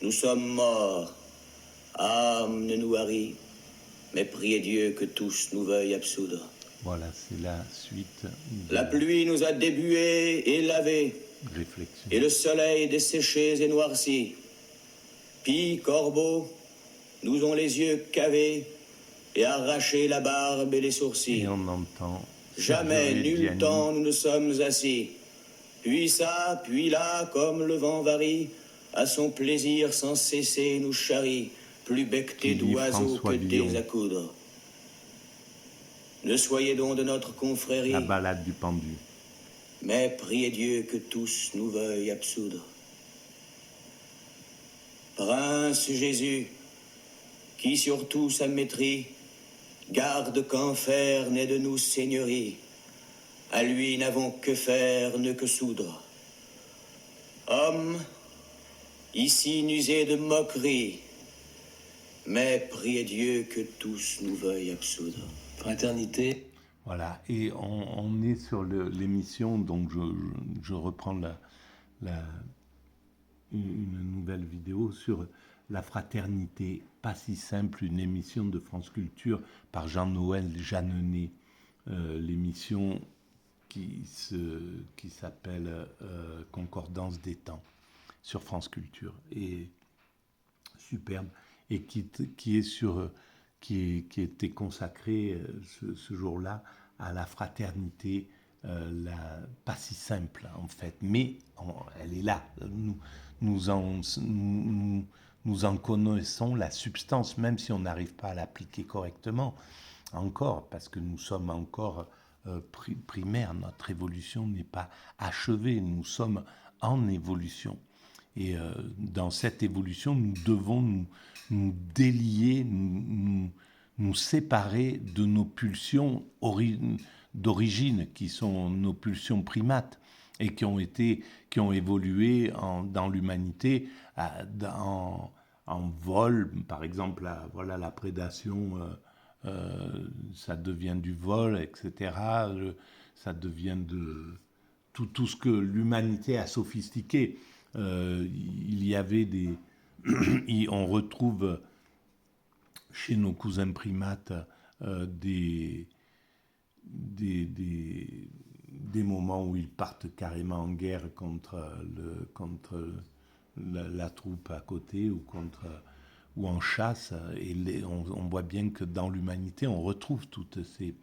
nous sommes morts. Âme ne nous harit, mais priez Dieu que tous nous veuillent absoudre. Voilà, c'est la suite de La pluie nous a débués et lavés, réflexion. et le soleil desséchés et noircis. Pie, corbeaux, nous ont les yeux cavés et arraché la barbe et les sourcils. Et on entend Jamais, Sergio nul Reggiani. temps nous ne sommes assis. Puis ça, puis là, comme le vent varie, à son plaisir sans cesser nous charrie, plus becquetés Qui lit d'oiseaux François que Villon. des à coudre. Ne soyez donc de notre confrérie, La balade du pendu. mais priez Dieu que tous nous veuillent absoudre. Prince Jésus, qui sur tout sa maîtrise, garde qu'enfer n'ait de nous seigneurie, à lui n'avons que faire, ne que soudre. Homme, ici n'usez de moquerie, mais priez Dieu que tous nous veuillent absoudre. Fraternité. Voilà, et on est sur l'émission, donc je reprends une nouvelle vidéo sur la fraternité, pas si simple, une émission de France Culture par Jean-Noël Jeannenet, l'émission qui s'appelle Concordance des temps sur France Culture, et superbe, et qui était consacrée ce jour-là à la fraternité, pas si simple en fait, mais elle est là. Nous en connaissons la substance, même si on n'arrive pas à l'appliquer correctement encore, parce que nous sommes encore primaires, notre évolution n'est pas achevée, nous sommes en évolution. Et dans cette évolution, nous devons nous délier, nous séparer de nos pulsions d'origine, qui sont nos pulsions primates et qui ont évolué dans l'humanité en vol, par exemple. La prédation, ça devient du vol, etc. Ça devient de tout ce que l'humanité a sophistiqué. Il y avait on retrouve chez nos cousins primates des moments où ils partent carrément en guerre contre la troupe à côté, ou en chasse, et on voit bien que dans l'humanité on retrouve toutes ces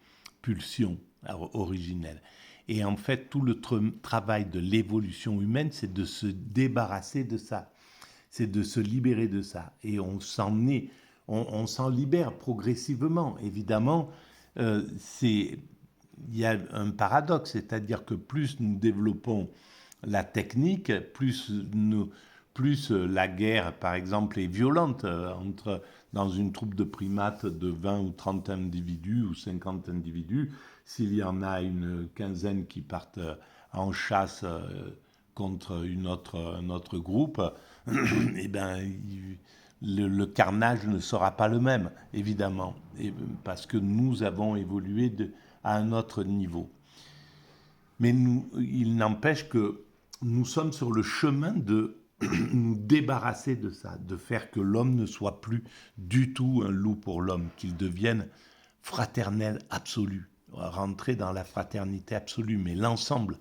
pulsions originelles. Et en fait, tout le travail de l'évolution humaine, c'est de se débarrasser de ça, c'est de se libérer de ça. Et on s'en libère progressivement. Évidemment, il y a un paradoxe, c'est-à-dire que plus nous développons la technique, plus la guerre, par exemple, est violente dans une troupe de primates de 20 ou 30 individus ou 50 individus. S'il y en a une quinzaine qui partent en chasse contre un autre groupe, eh ben, le carnage ne sera pas le même, évidemment, parce que nous avons évolué à un autre niveau. Mais il n'empêche que nous sommes sur le chemin de nous débarrasser de ça, de faire que l'homme ne soit plus du tout un loup pour l'homme, qu'il devienne fraternel absolu, rentrer dans la fraternité absolue, mais l'ensemble.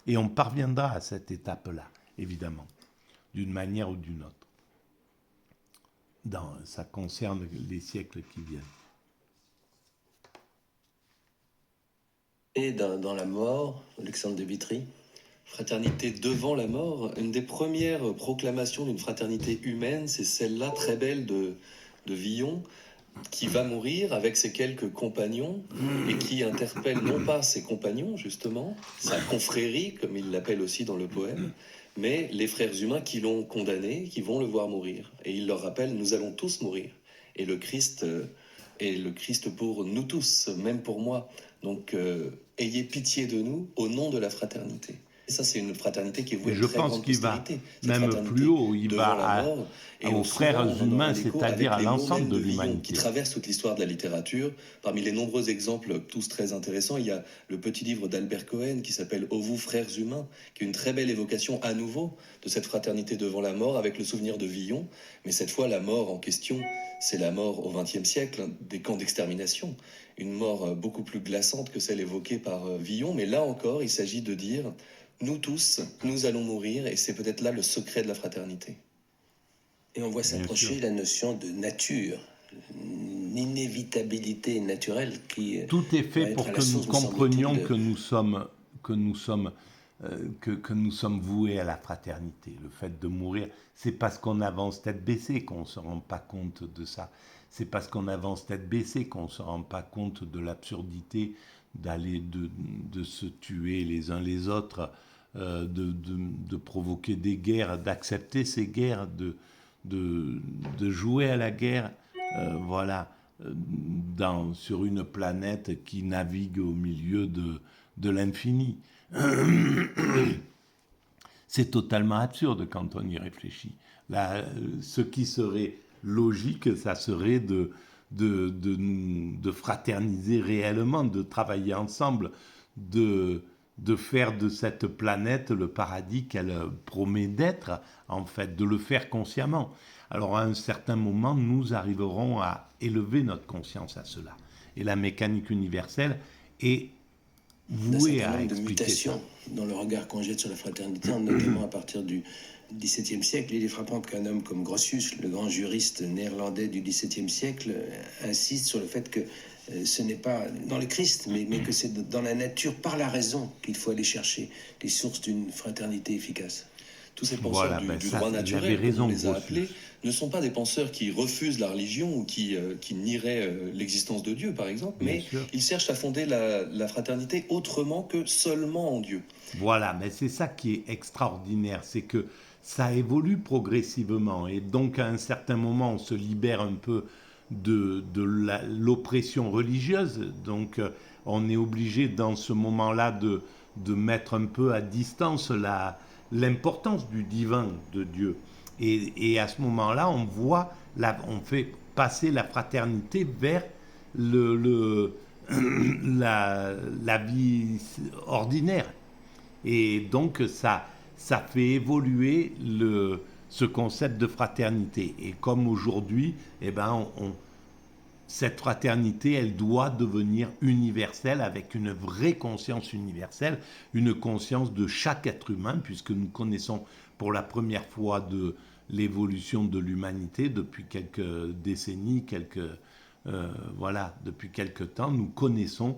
Et on parviendra à cette étape-là, évidemment, d'une manière ou d'une autre. Ça concerne les siècles qui viennent. Et dans la mort, Alexandre de Vitry. Fraternité devant la mort, une des premières proclamations d'une fraternité humaine, c'est celle-là très belle de Villon, qui va mourir avec ses quelques compagnons et qui interpelle non pas ses compagnons, justement, sa confrérie, comme il l'appelle aussi dans le poème, mais les frères humains qui l'ont condamné, qui vont le voir mourir. Et il leur rappelle, nous allons tous mourir. Et le Christ est le Christ pour nous tous, même pour moi. Donc, ayez pitié de nous au nom de la fraternité. Et ça, c'est une fraternité qui est vouée Et à je une très pense grande qu'il va postérité. Cette même fraternité plus haut, il devant la va mort, et aux souvent, frères on en humains, aura l'écho c'est-à-dire avec à les mots l'ensemble même de de Villon, qui l'humanité. traverse toute l'histoire de la littérature. Parmi les nombreux exemples, tous très intéressants, il y a le petit livre d'Albert Cohen qui s'appelle « Ô vous, frères humains », qui est une très belle évocation à nouveau de cette fraternité devant la mort, avec le souvenir de Villon. Mais cette fois, la mort en question, c'est la mort au XXe siècle, des camps d'extermination. Une mort beaucoup plus glaçante que celle évoquée par Villon. Mais là encore, il s'agit de dire... Nous tous, nous allons mourir, et c'est peut-être là le secret de la fraternité. Et on voit s'approcher la notion de nature, une inévitabilité naturelle qui Tout est fait va être pour à la que nous source, me semble-t-il, comprenions de... que nous sommes voués à la fraternité. Le fait de mourir, c'est parce qu'on avance tête baissée qu'on ne se rend pas compte de ça. C'est parce qu'on avance tête baissée qu'on ne se rend pas compte de l'absurdité de se tuer les uns les autres, de provoquer des guerres, d'accepter ces guerres, de jouer à la guerre, voilà, sur une planète qui navigue au milieu de l'infini. C'est totalement absurde quand on y réfléchit. Là, ce qui serait logique, ça serait de fraterniser réellement, de travailler ensemble, de faire de cette planète le paradis qu'elle promet d'être, en fait, de le faire consciemment. Alors à un certain moment, nous arriverons à élever notre conscience à cela. Et la mécanique universelle est d'un vouée certain à nombre de expliquer ça. mutations dans le regard qu'on jette sur la fraternité, notamment à partir du XVIIe siècle. Il est frappant qu'un homme comme Grotius, le grand juriste néerlandais du XVIIe siècle, insiste sur le fait que ce n'est pas dans le Christ, mais que c'est dans la nature, par la raison, qu'il faut aller chercher les sources d'une fraternité efficace. Tous ces penseurs Voilà, du ça, droit il avait naturel, comme raison, on les a Grotius. appelés, ne sont pas des penseurs qui refusent la religion ou qui nieraient l'existence de Dieu, par exemple, Bien mais sûr. ils cherchent à fonder la fraternité autrement que seulement en Dieu. Voilà, mais c'est ça qui est extraordinaire, c'est que ça évolue progressivement et donc à un certain moment on se libère un peu de l'oppression religieuse, donc on est obligé dans ce moment-là de mettre un peu à distance l'importance du divin de Dieu. Et à ce moment-là, on voit, on fait passer la fraternité vers le, la vie ordinaire. Et donc, ça fait évoluer ce concept de fraternité. Et comme aujourd'hui, eh ben, cette fraternité, elle doit devenir universelle avec une vraie conscience universelle, une conscience de chaque être humain, puisque nous connaissons pour la première fois de l'évolution de l'humanité depuis quelques décennies, voilà, depuis quelques temps, nous connaissons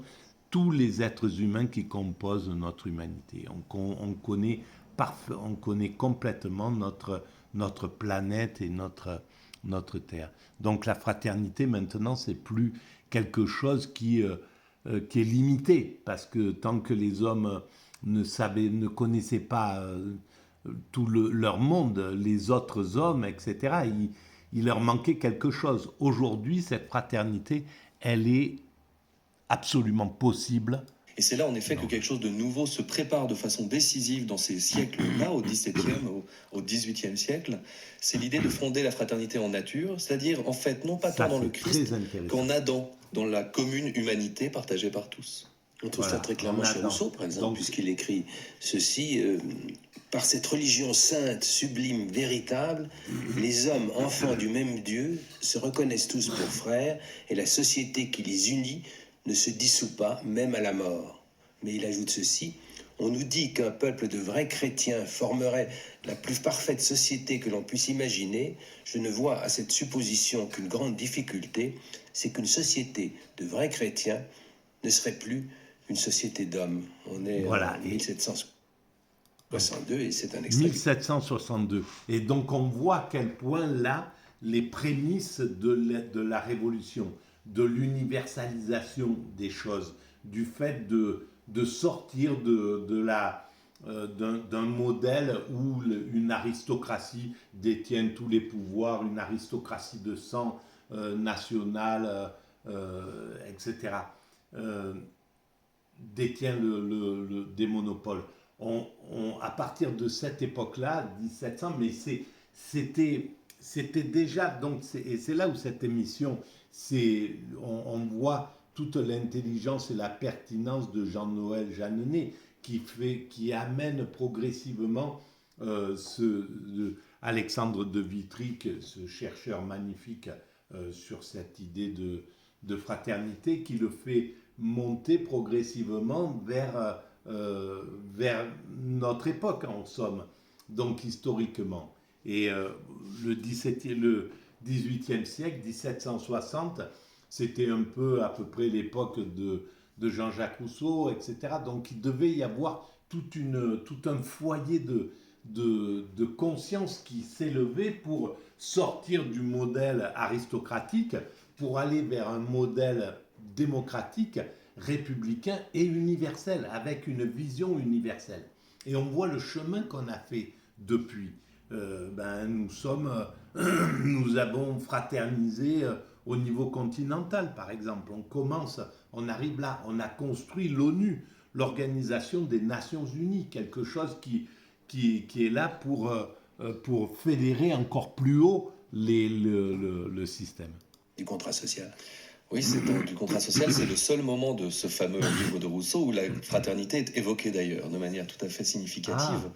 tous les êtres humains qui composent notre humanité. On connaît complètement notre planète et notre Terre. Donc la fraternité, maintenant, c'est plus quelque chose qui est limité, parce que tant que les hommes ne connaissaient pas tout leur monde, les autres hommes, etc., il leur manquait quelque chose. Aujourd'hui, cette fraternité, elle est absolument possible. Et c'est là, en effet, que quelque chose de nouveau se prépare de façon décisive dans ces siècles-là, au XVIIe, au XVIIIe siècle. C'est l'idée de fonder la fraternité en nature, c'est-à-dire, en fait, non pas tant dans le Christ qu'en Adam, dans la commune humanité partagée par tous. On trouve ça très clairement chez Rousseau, par exemple, puisqu'il écrit ceci par cette religion sainte, sublime, véritable, les hommes, enfants du même Dieu, se reconnaissent tous pour frères, et la société qui les unit ne se dissout pas, même à la mort. Mais il ajoute ceci: on nous dit qu'un peuple de vrais chrétiens formerait la plus parfaite société que l'on puisse imaginer. Je ne vois à cette supposition qu'une grande difficulté, c'est qu'une société de vrais chrétiens ne serait plus une société d'hommes. On est voilà, en 1762 et c'est un extrait. 1762. Et donc on voit à quel point là, les prémices de la révolution, de l'universalisation des choses, du fait de sortir d'un modèle où une aristocratie détient tous les pouvoirs, une aristocratie de sang nationale, etc., détient des monopoles. à partir de cette époque-là, 1700, mais c'était déjà, donc, et c'est là où cette émission, on voit toute l'intelligence et la pertinence de Jean-Noël Jeanneney qui amène progressivement Alexandre de Vitry, ce chercheur magnifique sur cette idée de fraternité, qui le fait monter progressivement vers notre époque, en somme, donc historiquement. Et le 18e siècle, 1760, c'était un peu à peu près l'époque de Jean-Jacques Rousseau, etc. Donc il devait y avoir tout un foyer de conscience qui s'élevait pour sortir du modèle aristocratique, pour aller vers un modèle démocratique, républicain et universel, avec une vision universelle. Et on voit le chemin qu'on a fait depuis. Nous avons fraternisé au niveau continental, par exemple. On arrive là, on a construit l'ONU, l'Organisation des Nations Unies, quelque chose qui est là pour fédérer encore plus haut le système. Du contrat social. Oui, c'est du contrat social, c'est le seul moment de ce fameux livre de Rousseau où la fraternité est évoquée d'ailleurs, de manière tout à fait significative.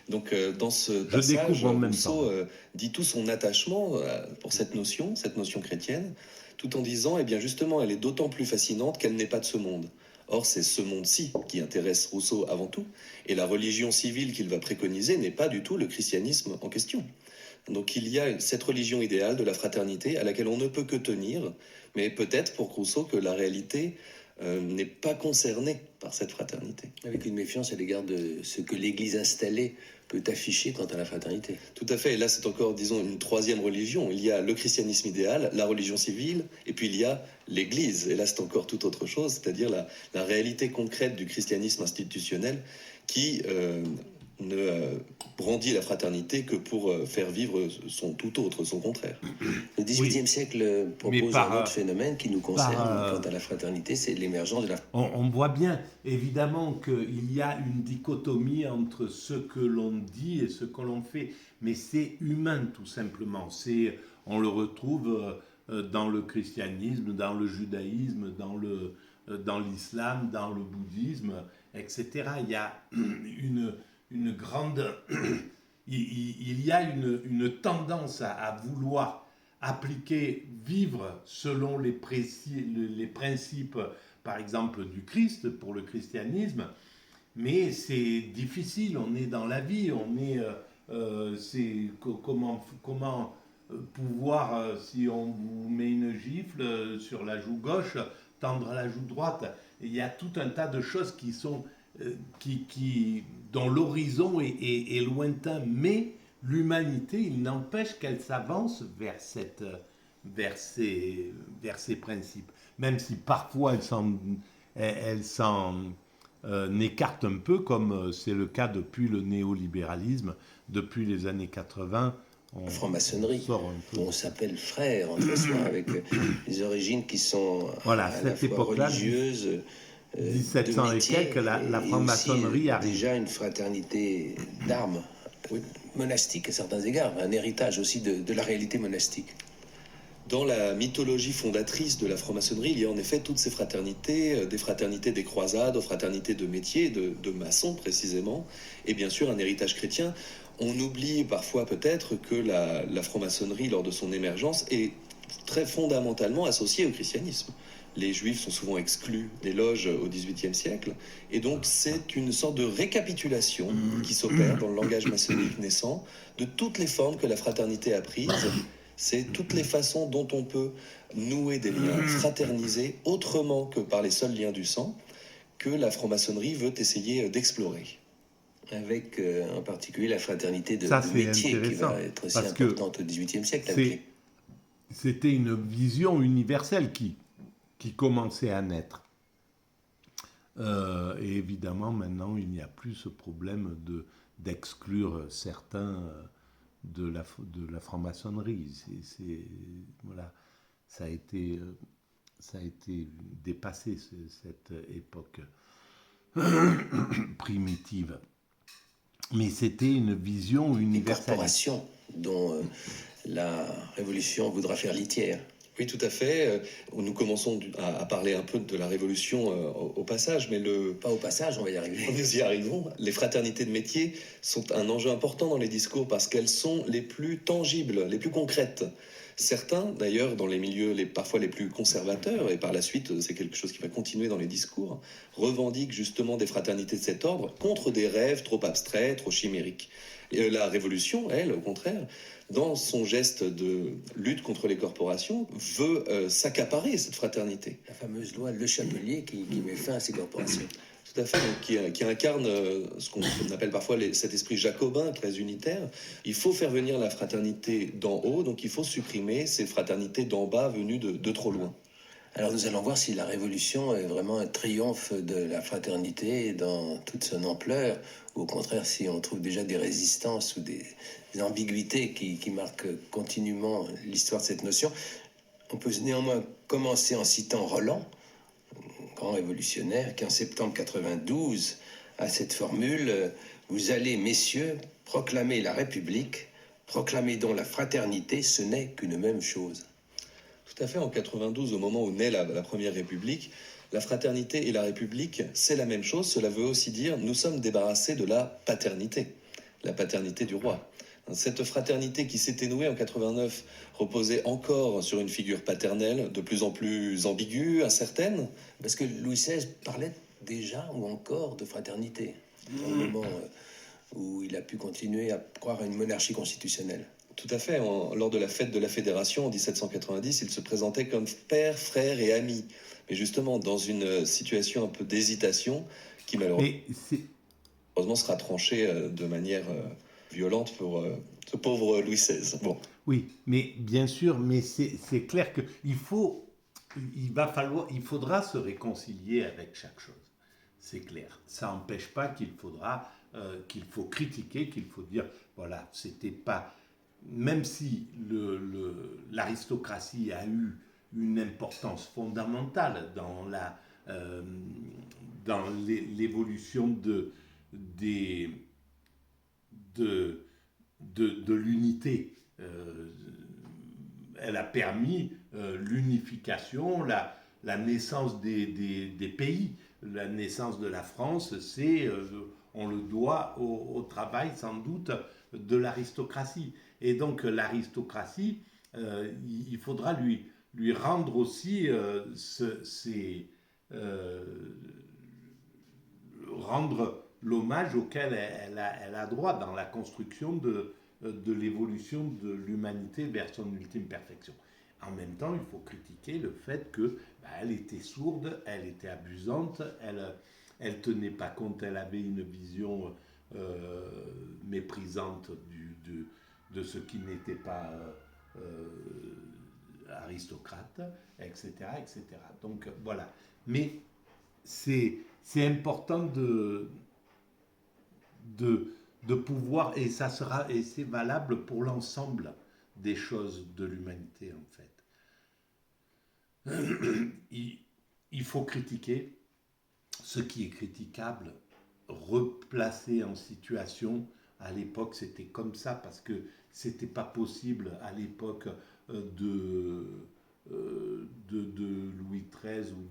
Donc dans ce passage, Rousseau dit tout son attachement pour cette notion chrétienne, tout en disant, eh bien justement, elle est d'autant plus fascinante qu'elle n'est pas de ce monde. Or, c'est ce monde-ci qui intéresse Rousseau avant tout, et la religion civile qu'il va préconiser n'est pas du tout le christianisme en question. Donc il y a cette religion idéale de la fraternité à laquelle on ne peut que tenir, mais peut-être pour Rousseau que la réalité n'est pas concernée par cette fraternité. Avec une méfiance à l'égard de ce que l'Église installée peut afficher quant à la fraternité. Tout à fait, et là c'est encore, disons, une troisième religion. Il y a le christianisme idéal, la religion civile, et puis il y a l'Église. Et là c'est encore tout autre chose, c'est-à-dire la réalité concrète du christianisme institutionnel qui ne brandit la fraternité que pour faire vivre son tout autre, son contraire. Le XVIIIe siècle propose un autre phénomène qui nous concerne quant à la fraternité, c'est l'émergence de la... On voit bien, évidemment, qu'il y a une dichotomie entre ce que l'on dit et ce que l'on fait, mais c'est humain, tout simplement. On le retrouve dans le christianisme, dans le judaïsme, dans l'islam, dans le bouddhisme, etc. Il y a une grande... il y a une tendance à vouloir appliquer, vivre selon les principes, par exemple, du Christ, pour le christianisme, mais c'est difficile, on est dans la vie, comment pouvoir, si on vous met une gifle sur la joue gauche, tendre la joue droite. Il y a tout un tas de choses qui sont... dont l'horizon est lointain, mais l'humanité, il n'empêche qu'elle s'avance vers ces principes, même si parfois elle s'en écarte un peu, comme c'est le cas depuis le néolibéralisme, depuis les années 80. La franc-maçonnerie, on s'appelle frère entre soi, avec des origines qui sont à la fois religieuses, 1700 et quelques, la franc-maçonnerie arrive. Déjà une fraternité d'armes, monastique à certains égards, un héritage aussi de la réalité monastique. Dans la mythologie fondatrice de la franc-maçonnerie, il y a en effet toutes ces fraternités, des fraternités des croisades, aux fraternités de métiers, de maçons précisément, et bien sûr un héritage chrétien. On oublie parfois peut-être que la franc-maçonnerie, lors de son émergence, est très fondamentalement associée au christianisme. Les juifs sont souvent exclus des loges au XVIIIe siècle, et donc c'est une sorte de récapitulation qui s'opère dans le langage maçonnique naissant de toutes les formes que la fraternité a prises. C'est toutes les façons dont on peut nouer des liens, fraterniser autrement que par les seuls liens du sang, que la franc-maçonnerie veut essayer d'explorer. Avec en particulier la fraternité de métier qui va être aussi importante au XVIIIe siècle. C'était une vision universelle qui commençait à naître. Et évidemment, maintenant, il n'y a plus ce problème d'exclure certains de la franc-maçonnerie. Voilà, ça a été dépassé, cette époque primitive. Mais c'était une vision Les universelle. corporations dont la Révolution voudra faire litière. Oui, tout à fait. Nous commençons à parler un peu de la Révolution au passage, mais Pas au passage, on va y arriver. nous y arrivons. Les fraternités de métier sont un enjeu important dans les discours parce qu'elles sont les plus tangibles, les plus concrètes. Certains, d'ailleurs, dans les milieux parfois les plus conservateurs, et par la suite, c'est quelque chose qui va continuer dans les discours, revendiquent justement des fraternités de cet ordre contre des rêves trop abstraits, trop chimériques. Et la Révolution, elle, au contraire, dans son geste de lutte contre les corporations, veut s'accaparer cette fraternité. La fameuse loi Le Chapelier qui met fin à ces corporations. Tout à fait, donc qui incarne ce qu'on appelle parfois cet esprit jacobin, très unitaire. Il faut faire venir la fraternité d'en haut, donc il faut supprimer ces fraternités d'en bas venues de trop loin. Alors nous allons voir si la Révolution est vraiment un triomphe de la fraternité dans toute son ampleur, ou au contraire si on trouve déjà des résistances ou des ambiguïtés qui marquent continuellement l'histoire de cette notion. On peut néanmoins commencer en citant Roland, grand révolutionnaire, qui en septembre 92 a cette formule « Vous allez, messieurs, proclamer la République, proclamez donc la fraternité, ce n'est qu'une même chose. » Tout à fait, en 92, au moment où naît la Première République, la fraternité et la République, c'est la même chose. Cela veut aussi dire nous sommes débarrassés de la paternité du roi. Cette fraternité qui s'était nouée en 89 reposait encore sur une figure paternelle de plus en plus ambiguë, incertaine. Parce que Louis XVI parlait déjà ou encore de fraternité, au moment où il a pu continuer à croire à une monarchie constitutionnelle. Tout à fait. Lors de la fête de la Fédération en 1790, il se présentait comme père, frère et ami. Mais justement, dans une situation un peu d'hésitation qui malheureusement sera tranchée de manière violente pour ce pauvre Louis XVI. Bon. Oui, mais bien sûr, mais c'est clair que il faudra se réconcilier avec chaque chose. C'est clair. Ça n'empêche pas qu'il faut critiquer, qu'il faut dire, voilà, c'était pas... Même si l'aristocratie a eu une importance fondamentale dans l'évolution de l'unité, elle a permis l'unification, la naissance des pays, la naissance de la France, on le doit au travail sans doute de l'aristocratie. Et donc l'aristocratie, il faudra lui rendre aussi rendre l'hommage auquel elle a droit dans la construction de l'évolution de l'humanité vers son ultime perfection. En même temps, il faut critiquer le fait qu'elle était sourde, elle était abusante, elle tenait pas compte, elle avait une vision méprisante de ce qui n'était pas aristocrate, etc., etc. Donc voilà. Mais c'est important de pouvoir, et c'est valable pour l'ensemble des choses de l'humanité en fait. Il faut critiquer ce qui est critiquable, replacer en situation. À l'époque, c'était comme ça parce que c'était pas possible à l'époque de Louis XIII ou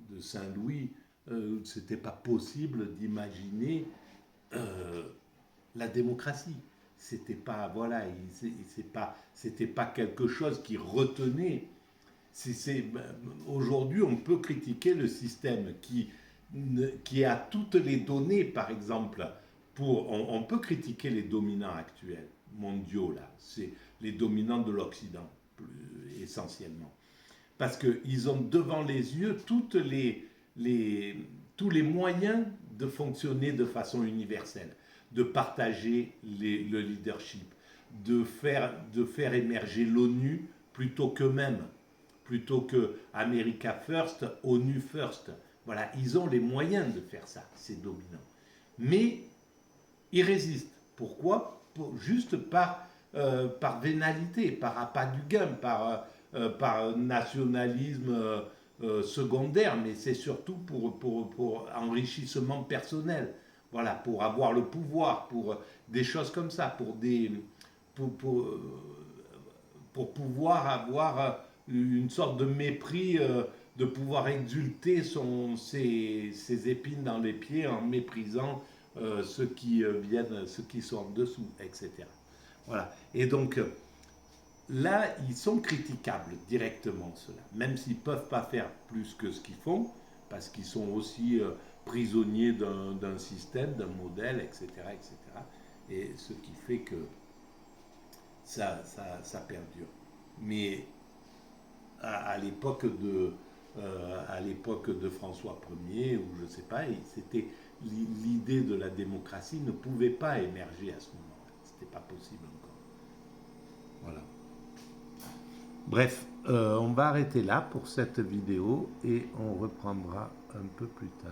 de Saint-Louis. C'était pas possible d'imaginer la démocratie. C'était pas c'était pas quelque chose qui retenait. Aujourd'hui, on peut critiquer le système qui a toutes les données, par exemple, on peut critiquer les dominants actuels, mondiaux, là, c'est les dominants de l'Occident, essentiellement. Parce qu'ils ont devant les yeux tous les moyens de fonctionner de façon universelle, de partager le leadership, de faire émerger l'ONU plutôt qu'eux-mêmes, plutôt que America First, ONU First. Voilà, ils ont les moyens de faire ça, ces dominants. Mais ils résistent. Pourquoi ? Juste par vénalité, par appât du gain, par nationalisme secondaire, mais c'est surtout pour enrichissement personnel. Voilà, pour avoir le pouvoir, pour des choses comme ça, pour, pour, euh, pour pouvoir avoir une sorte de mépris, de pouvoir exulter ses épines dans les pieds en méprisant ceux qui viennent, ceux qui sont en dessous, etc. Voilà. Et donc, là, ils sont critiquables directement, ceux-là, même s'ils ne peuvent pas faire plus que ce qu'ils font, parce qu'ils sont aussi prisonniers d'un système, d'un modèle, etc., etc. Et ce qui fait que ça perdure. Mais à l'époque de François Ier, ou je ne sais pas, c'était l'idée de la démocratie ne pouvait pas émerger à ce moment-là. C'était pas possible encore. Voilà. Bref, on va arrêter là pour cette vidéo et on reprendra un peu plus tard.